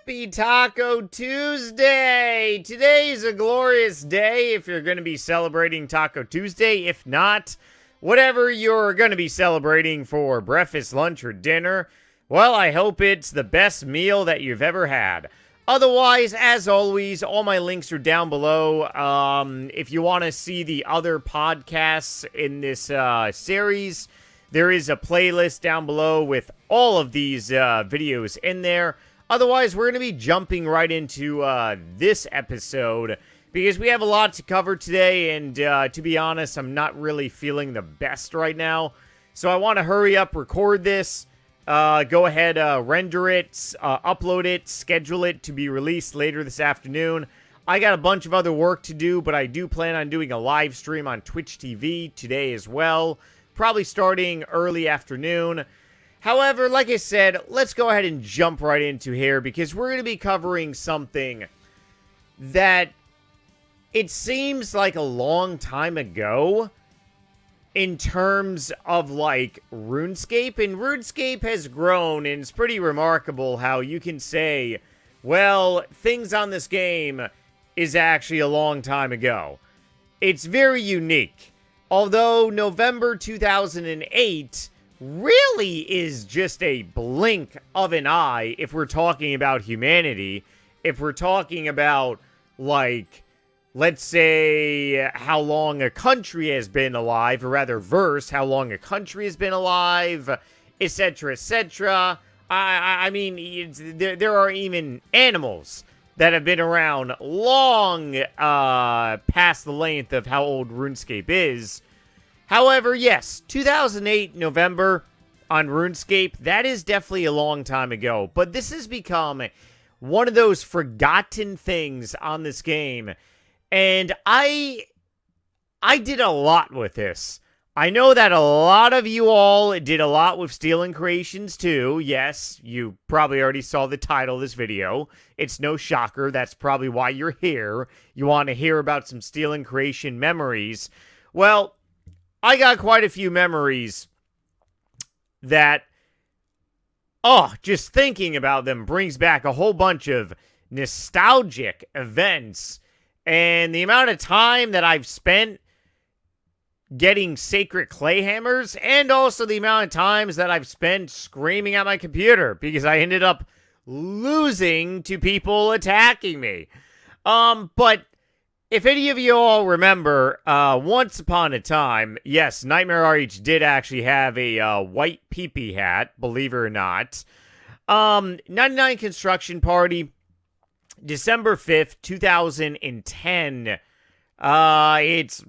Happy Taco Tuesday! Today is a glorious day if you're going to be celebrating Taco Tuesday. If not, whatever you're going to be celebrating for breakfast, lunch, or dinner, well, I hope it's the best meal that you've ever had. Otherwise, as always, all my links are down below. If you want to see the other podcasts in this series, there is a playlist down below with all of these videos in there. Otherwise, we're going to be jumping right into this episode because we have a lot to cover today, and to be honest, I'm not really feeling the best right now. So I want to hurry up, record this, go ahead, render it, upload it, schedule it to be released later this afternoon. I got a bunch of other work to do, but I do plan on doing a live stream on Twitch TV today as well, probably starting early afternoon. However, like I said, let's go ahead and jump right into here because we're going to be covering something that it seems like a long time ago in terms of, like, RuneScape. And RuneScape has grown, and it's pretty remarkable how you can say, well, things on this game is actually a long time ago. It's very unique. Although November 2008 really is just a blink of an eye if we're talking about humanity. If we're talking about, like, let's say how long a country has been alive, or rather verse how long a country has been alive, etc., etc. I mean, there are even animals that have been around long past the length of how old RuneScape is. However, yes, 2008 November on RuneScape, that is definitely a long time ago. But this has become one of those forgotten things on this game. And I did a lot with this. I know that a lot of you all did a lot with Stealing Creations too. Yes, you probably already saw the title of this video. It's no shocker. That's probably why you're here. You want to hear about some Stealing Creation memories. Well, I got quite a few memories that, just thinking about them brings back a whole bunch of nostalgic events. And the amount of time that I've spent getting sacred clay hammers, and also the amount of times that I've spent screaming at my computer because I ended up losing to people attacking me. But if any of you all remember, once upon a time, yes, NightmareRH did actually have a white peepee hat, believe it or not. 99 Construction Party, December 5th, 2010. It's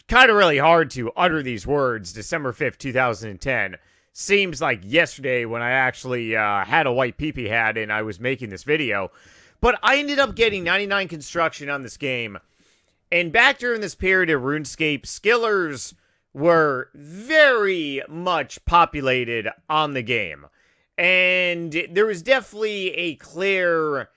kind of really hard to utter these words, December 5th, 2010. Seems like yesterday when I actually had a white peepee hat and I was making this video. But I ended up getting 99 Construction on this game. And back during this period of RuneScape, skillers were very much populated on the game. And there was definitely a clear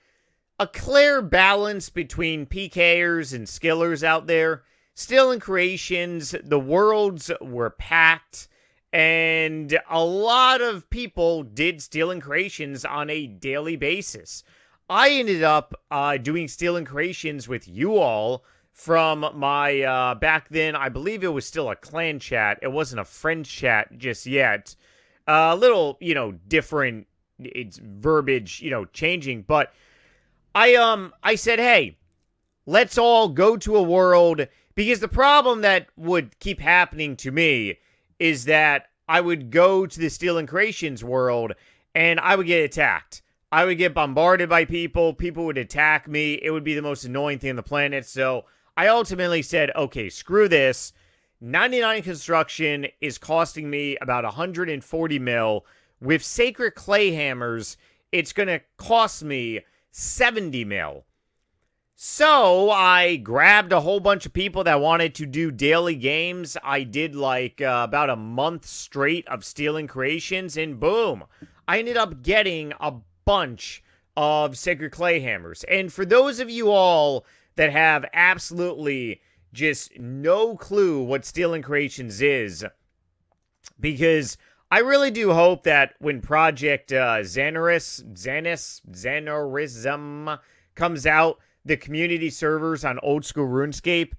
balance between PKers and skillers out there. Still in creations, the worlds were packed, and a lot of people did Stealing Creations on a daily basis. I ended up doing Stealing Creations with you all from my, back then, I believe it was still a clan chat. It wasn't a friend chat just yet. A little, different, it's verbiage, changing. But I said, hey, let's all go to a world, because the problem that would keep happening to me is that I would go to the Stealing Creations world, and I would get attacked. I would get bombarded by people. People would attack me. It would be the most annoying thing on the planet. So I ultimately said, okay, screw this. 99 Construction is costing me about 140 mil. With Sacred Clay Hammers, it's going to cost me 70 mil. So I grabbed a whole bunch of people that wanted to do daily games. I did like about a month straight of Stealing Creations, and boom, I ended up getting a bunch of Sacred Clay Hammers. And for those of you all that have absolutely just no clue what Stealing Creations is, because I really do hope that when Project Xanorism comes out, the community servers on old school RuneScape,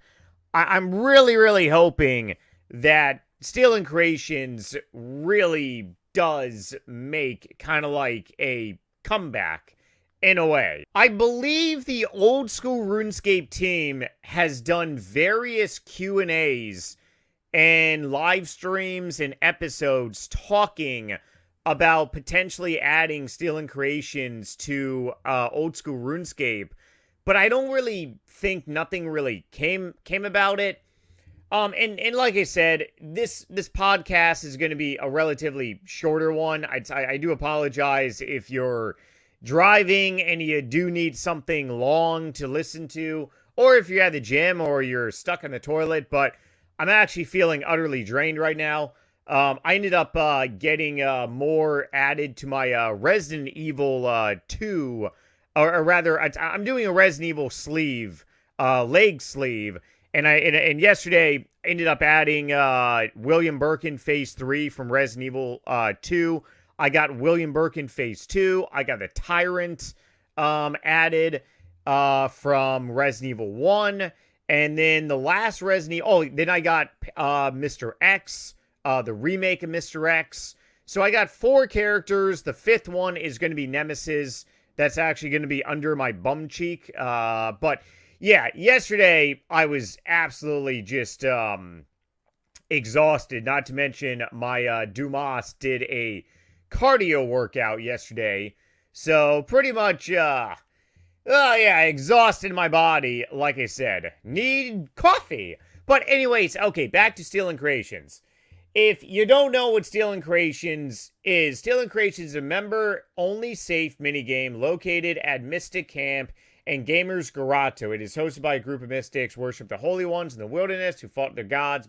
I'm really, really hoping that Stealing Creations really does make kind of like a comeback in a way. I believe the old school RuneScape team has done various Q&As and live streams and episodes talking about potentially adding Stealing Creations to old school RuneScape, but I don't really think nothing really came about it. And like I said, this podcast is going to be a relatively shorter one. I do apologize if you're driving and you do need something long to listen to, or if you're at the gym or you're stuck in the toilet, but I'm actually feeling utterly drained right now. I ended up getting more added to my Resident Evil 2, or rather, I'm doing a Resident Evil sleeve, leg sleeve, and yesterday ended up adding William Birkin Phase 3 from Resident Evil 2. I got William Birkin Phase 2. I got the Tyrant added from Resident Evil 1. And then the last Resident Evil... then I got Mr. X, the remake of Mr. X. So I got 4 characters. The 5th one is going to be Nemesis. That's actually going to be under my bum cheek. But yeah, yesterday I was absolutely just exhausted. Not to mention my Dumas did a cardio workout yesterday. So pretty much... exhausted my body, like I said. Need coffee. But anyways, okay, back to Stealing Creations. If you don't know what Stealing Creations is a member-only safe minigame located at Mystic Camp and Gamers Grotto. It is hosted by a group of mystics, worship the holy ones in the wilderness who fought their gods,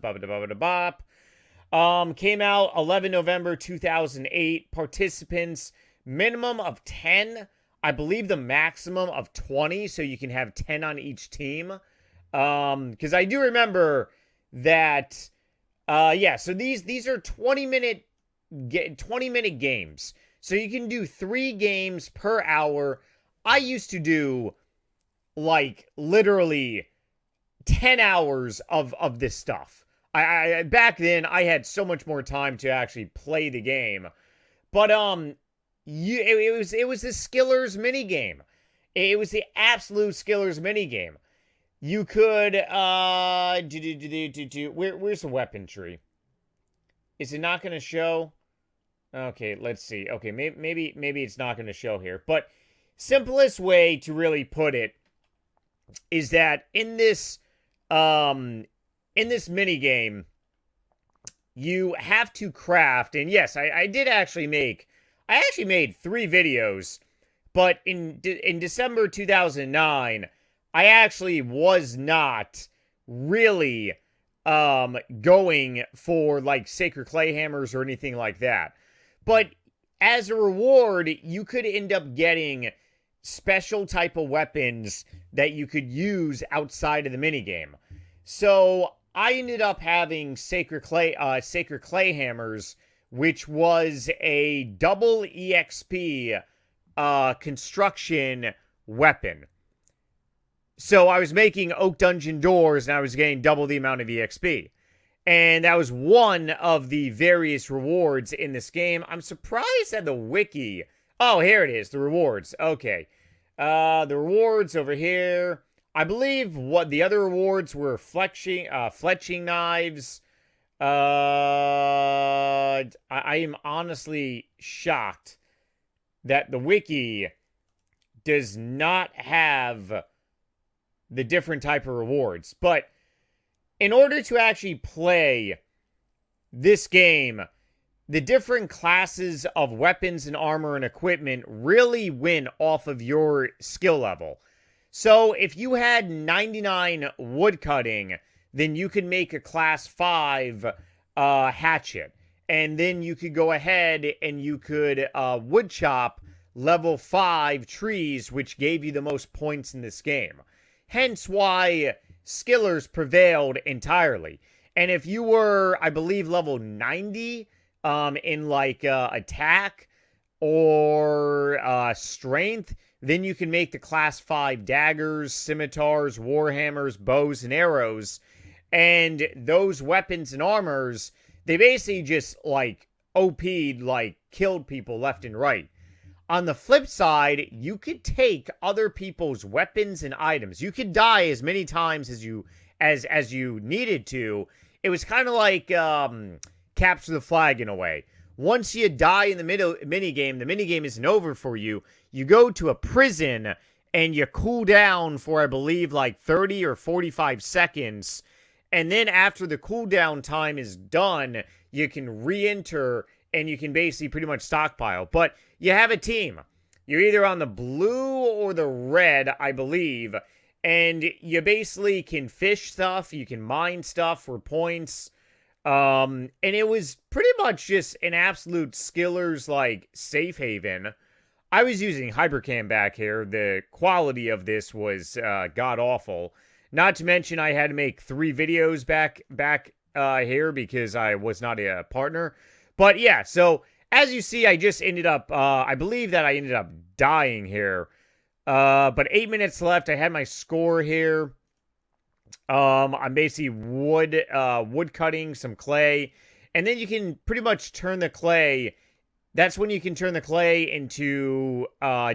came out 11 November 2008. Participants, minimum of 10. I believe the maximum of 20, so you can have 10 on each team. Because I do remember that, so these are 20-minute games. So you can do 3 games per hour. I used to do, like, literally 10 hours of this stuff. I back then, I had so much more time to actually play the game. But, it was the Skillers minigame. It was the absolute Skillers minigame. You could, where's the weapon tree? Is it not going to show? Okay, let's see. Okay, maybe it's not going to show here. But simplest way to really put it is that in this minigame, you have to craft, and yes, I actually made 3 videos, but in December 2009, I actually was not really going for like sacred clay hammers or anything like that. But as a reward, you could end up getting special type of weapons that you could use outside of the minigame. So I ended up having sacred clay hammers, which was a double EXP construction weapon. So I was making oak dungeon doors, and I was getting double the amount of EXP. And that was one of the various rewards in this game. I'm surprised at the wiki. Oh, here it is, the rewards. Okay. The rewards over here. I believe what the other rewards were fletching knives. I am honestly shocked that the wiki does not have the different type of rewards. But in order to actually play this game, the different classes of weapons and armor and equipment really win off of your skill level. So if you had 99 woodcutting, then you could make a class 5 hatchet. And then you could go ahead and you could wood chop level 5 trees, which gave you the most points in this game. Hence why Skillers prevailed entirely. And if you were, I believe, level 90 in like attack or strength, then you can make the class 5 daggers, scimitars, warhammers, bows, and arrows. And those weapons and armors, they basically just like OP'd, like killed people left and right. On the flip side, you could take other people's weapons and items. You could die as many times as you needed to. It was kind of like capture the flag in a way. Once you die in the minigame, the minigame isn't over for you. You go to a prison and you cool down for, I believe, like 30 or 45 seconds. And then after the cooldown time is done, you can re-enter and you can basically pretty much stockpile. But you have a team. You're either on the blue or the red, I believe. And you basically can fish stuff. You can mine stuff for points. And it was pretty much just an absolute skillers, like, safe haven. I was using Hypercam back here. The quality of this was god-awful. Not to mention I had to make 3 videos back here because I was not a partner. But yeah, so as you see, I just ended up, I believe that I ended up dying here. But 8 minutes left. I had my score here. I'm basically wood cutting some clay. And then you can pretty much turn the clay. That's when you can turn the clay into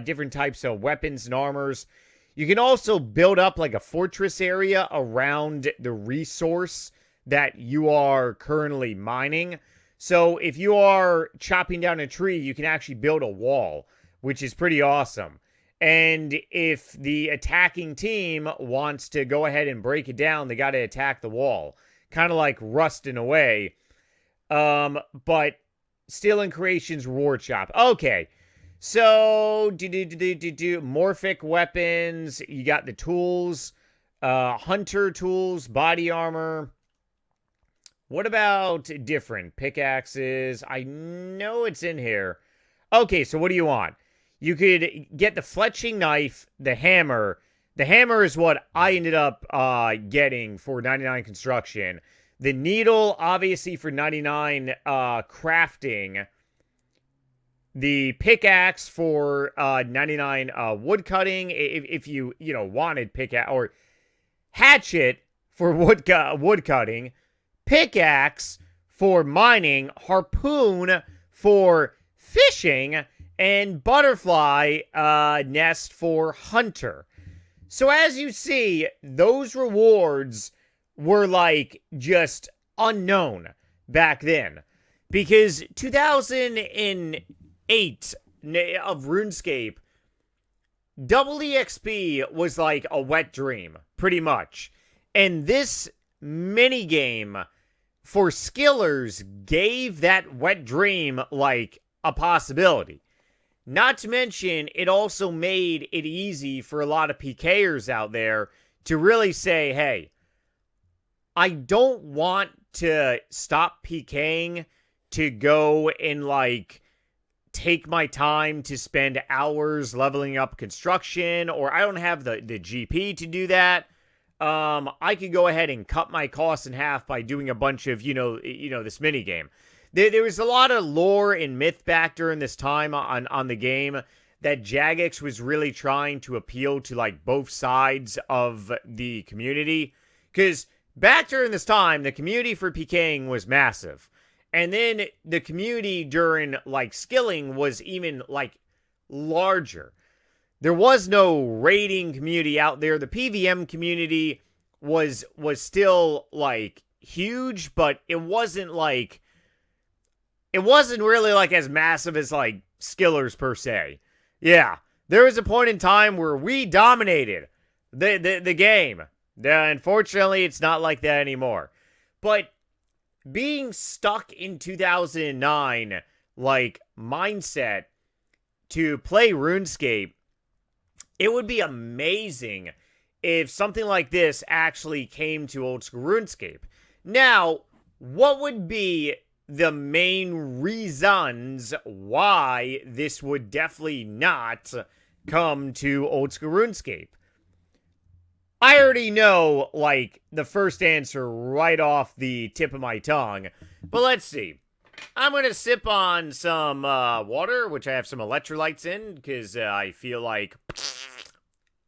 different types of weapons and armors. You can also build up like a fortress area around the resource that you are currently mining. So if you are chopping down a tree, you can actually build a wall, which is pretty awesome. And if the attacking team wants to go ahead and break it down, they got to attack the wall. Kind of like Rust in a way. But still in Creation's reward shop. Okay. So, morphic weapons. You got the tools. Hunter tools. Body armor. What about different pickaxes? I know it's in here. Okay, so what do you want? You could get the fletching knife, the hammer. The hammer is what I ended up getting for 99 construction. The needle, obviously, for 99 crafting. The pickaxe for 99 wood cutting, if you wanted pickaxe, or hatchet for wood cutting. Pickaxe for mining, harpoon for fishing, and butterfly nest for hunter. So as you see, those rewards were like just unknown back then. Because 2008 of RuneScape, double EXP was like a wet dream, pretty much. And this minigame for skillers gave that wet dream like a possibility. Not to mention, it also made it easy for a lot of PKers out there to really say, hey, I don't want to stop PKing to go and like take my time to spend hours leveling up construction, or I don't have the GP to do that. I could go ahead and cut my costs in half by doing a bunch of, this minigame. There was a lot of lore and myth back during this time on the game that Jagex was really trying to appeal to, like, both sides of the community. Because back during this time, the community for PKing was massive. And then the community during, like, skilling was even, like, larger. There was no raiding community out there. The PVM community was still, like, huge, but it wasn't really, like, as massive as, like, skillers per se. Yeah, there was a point in time where we dominated the game. Unfortunately, it's not like that anymore. But being stuck in 2009, like, mindset to play RuneScape, it would be amazing if something like this actually came to old school RuneScape. Now, what would be the main reasons why this would definitely not come to old school RuneScape? I already know, like, the first answer right off the tip of my tongue. But let's see. I'm going to sip on some water, which I have some electrolytes in, because I feel like...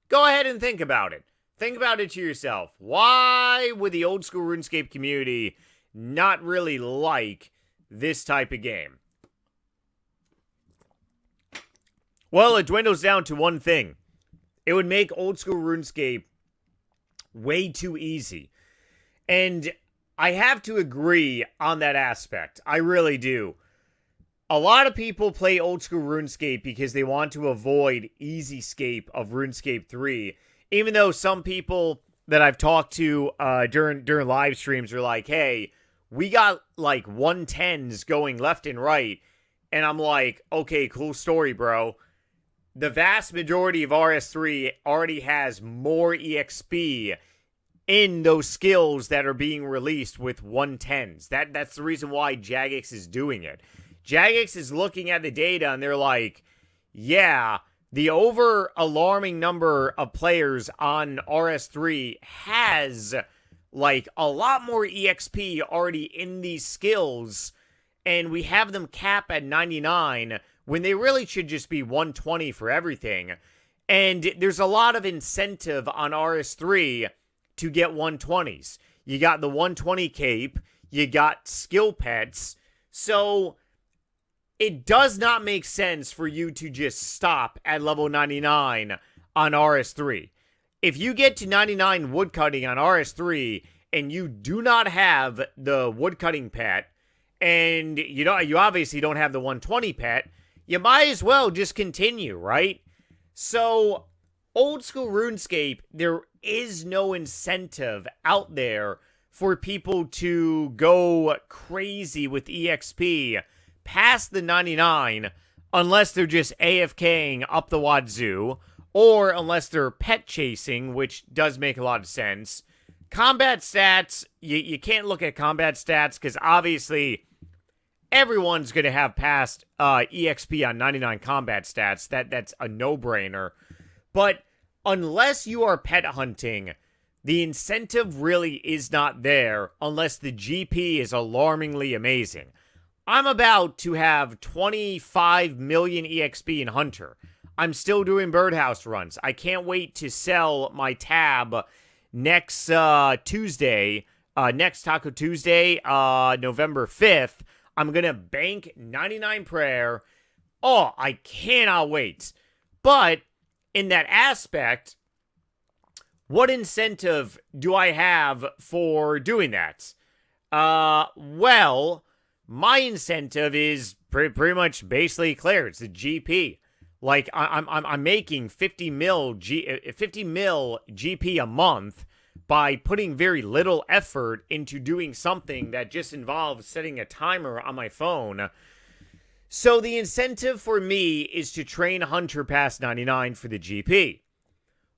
Go ahead and think about it. Think about it to yourself. Why would the old school RuneScape community not really like this type of game? Well, it dwindles down to one thing. It would make old school RuneScape way too easy. And I have to agree on that aspect. I really do. A lot of people play old school RuneScape because they want to avoid easy scape of RuneScape 3. Even though some people that I've talked to during live streams are like, hey, we got like 110s going left and right. And I'm like, okay, cool story, bro. The vast majority of RS3 already has more EXP in those skills that are being released with 110s. That's the reason why Jagex is doing it. Jagex is looking at the data and they're like, yeah, the over alarming number of players on RS3 has like a lot more EXP already in these skills, and we have them cap at 99 when they really should just be 120 for everything. And there's a lot of incentive on RS3 to get 120s. You got the 120 cape, you got skill pets, so it does not make sense for you to just stop at level 99 on RS3. If you get to 99 woodcutting on RS3 and you do not have the woodcutting pet, and you obviously don't have the 120 pet, you might as well just continue, right? So, old school RuneScape, there is no incentive out there for people to go crazy with EXP past the 99 unless they're just AFKing up the wazoo, or unless they're pet chasing, which does make a lot of sense. Combat stats, you can't look at combat stats because obviously everyone's going to have passed EXP on 99 combat stats. That's a no-brainer. But unless you are pet hunting, the incentive really is not there unless the GP is alarmingly amazing. I'm about to have 25 million EXP in Hunter. I'm still doing birdhouse runs. I can't wait to sell my tab next Tuesday, next Taco Tuesday, November 5th. I'm going to bank 99 prayer. Oh, I cannot wait. But in that aspect, what incentive do I have for doing that? Well, my incentive is pretty much basically clear. It's the GP. Like I'm making 50 mil GP a month by putting very little effort into doing something that just involves setting a timer on my phone. So the incentive for me is to train Hunter past 99 for the GP.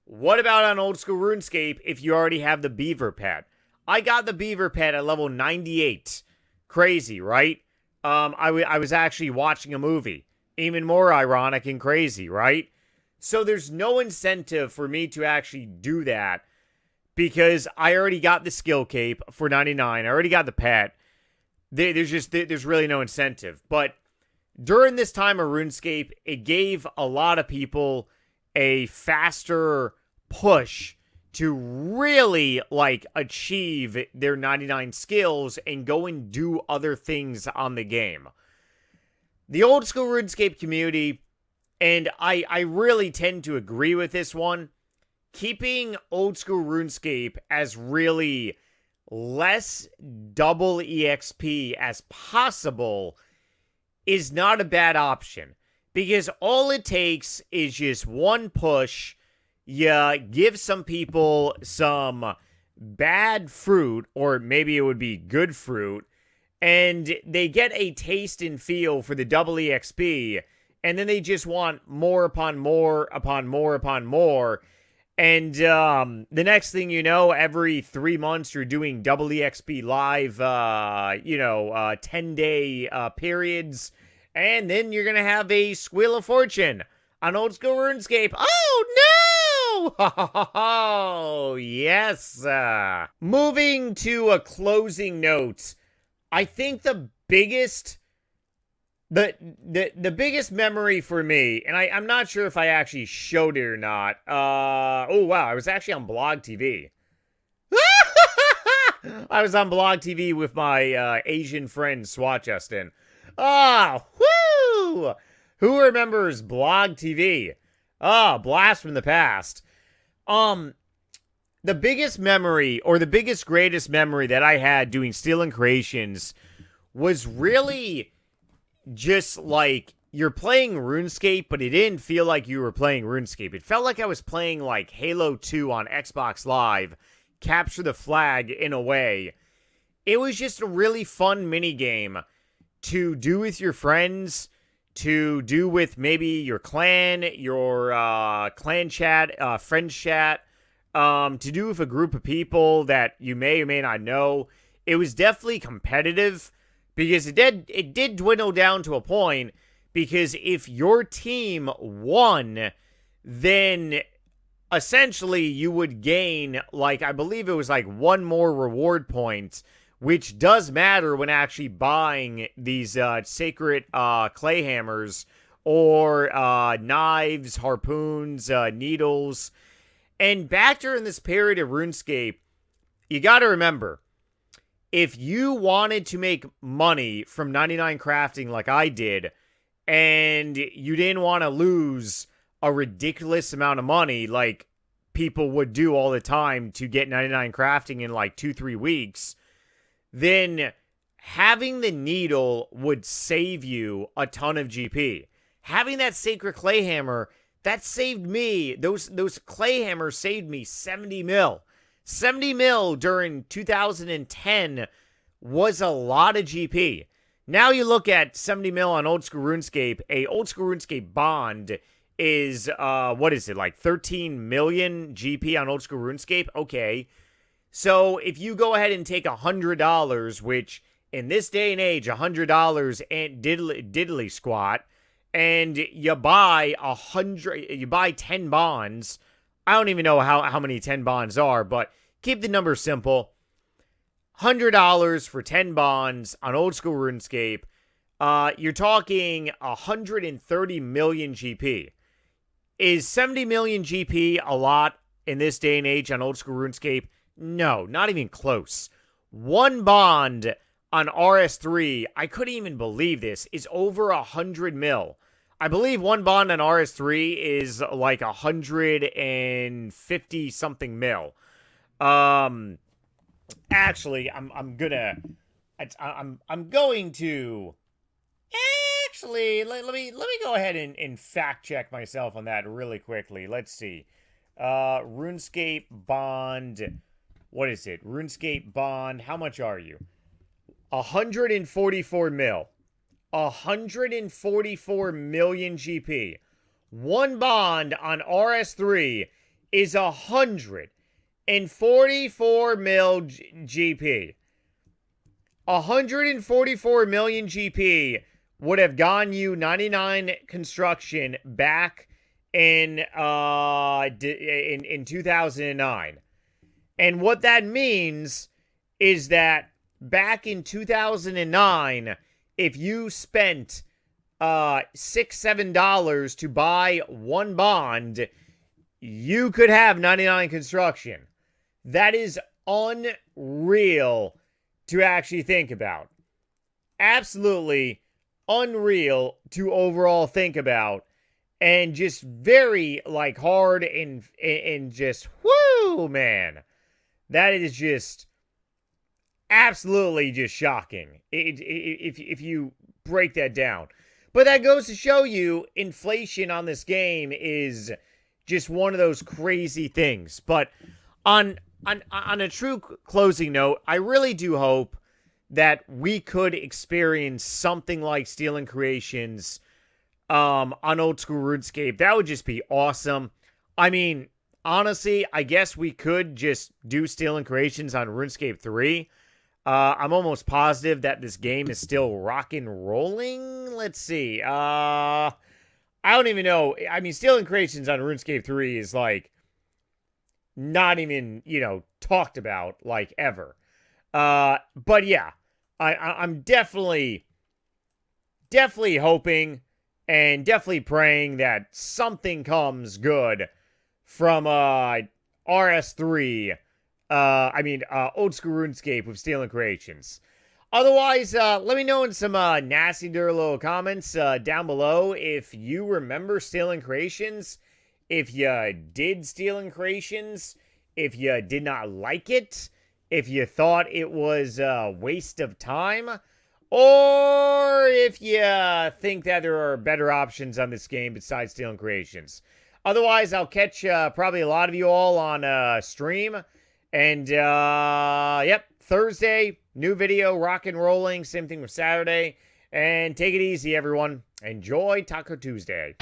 What about on old school RuneScape if you already have the Beaver pet? I got the Beaver pet at level 98. Crazy, right? I was actually watching a movie. Even more ironic and crazy, right? So there's no incentive for me to actually do that because I already got the skill cape for 99. I already got the pet. There's really no incentive. But during this time of RuneScape, it gave a lot of people a faster push to really achieve their 99 skills and go and do other things on the game. The old school RuneScape community, and I really tend to agree with this one, keeping old school RuneScape as really less double EXP as possible is not a bad option. Because all it takes is just one push. You give some people some bad fruit, or maybe it would be good fruit, and they get a taste and feel for the double EXP, and then they just want more upon more upon more upon more. And the next thing you know, every 3 months you're doing double EXP live, 10-day periods, and then you're going to have a Squeal of Fortune on old school RuneScape. Oh, no! Oh, yes. Moving to a closing note, I think the biggest The biggest memory for me, and I'm not sure if I actually showed it or not. Oh wow, I was actually on Blog TV. I was on Blog TV with my Asian friend Swat Justin. Oh, whoo! Who remembers Blog TV? Oh, blast from the past. Um, the biggest memory, or the biggest, greatest memory that I had doing Stealing Creations was really just like you're playing RuneScape, but it didn't feel like you were playing RuneScape. It felt like I was playing like Halo 2 on Xbox Live, Capture the Flag in a way. It was just a really fun mini game to do with your friends, to do with maybe your clan, your clan chat, friends chat, to do with a group of people that you may or may not know. It was definitely competitive because it did dwindle down to a point, because if your team won, then essentially you would gain, like, I believe it was like one more reward point, which does matter when actually buying these sacred clay hammers or knives, harpoons, needles. And back during this period of RuneScape, you got to remember, if you wanted to make money from 99 crafting like I did, and you didn't want to lose a ridiculous amount of money like people would do all the time to get 99 crafting in like 2-3 weeks, then having the needle would save you a ton of GP. Having that sacred clay hammer, that saved me, those clay hammers saved me 70 mil. 70 mil during 2010 was a lot of GP. Now you look at 70 mil on old school RuneScape, a old school RuneScape bond is, what is it, like 13 million GP on old school RuneScape? Okay. So if you go ahead and take $100, which in this day and age, $100 ain't diddly squat, and you buy 10 bonds. I don't even know how many 10 bonds are, but keep the number simple. $100 for 10 bonds on old school RuneScape. You're talking 130 million GP. Is 70 million GP a lot in this day and age on old school RuneScape? No, not even close. One bond on RS3, I couldn't even believe this, is over 100 mil. I believe one bond on RS3 is like 150 something mil. Actually, I'm going to actually let me go ahead and fact check myself on that really quickly. Let's see. RuneScape bond. What is it? RuneScape bond. How much are you? 144 mil. 144 million GP. One bond on RS3 is 144 mil GP. 144 million GP would have gotten you 99 construction back in 2009. And what that means is that back in 2009, if you spent $6-7 to buy one bond, you could have 99 construction. That is unreal to actually think about. Absolutely unreal to overall think about. And just very like hard and just whoo, man. That is just absolutely just shocking if you break that down. But that goes to show you inflation on this game is just one of those crazy things. But on a true closing note, I really do hope that we could experience something like Stealing Creations on old school RuneScape. That would just be awesome. I mean, honestly, I guess we could just do Stealing Creations on RuneScape 3. I'm almost positive that this game is still rock and rolling. Let's see. I don't even know. I mean, Stealing Creations on RuneScape 3 is like not even, talked about like ever. But yeah, I'm definitely definitely hoping and definitely praying that something comes good from RS3. Old School RuneScape with Stealing Creations. Otherwise, let me know in some nasty, dirty little comments down below if you remember Stealing Creations, if you did Stealing Creations, if you did not like it, if you thought it was a waste of time, or if you think that there are better options on this game besides Stealing Creations. Otherwise, I'll catch probably a lot of you all on stream. And, yep, Thursday, new video, rock and rolling. Same thing with Saturday. And take it easy, everyone. Enjoy Taco Tuesday.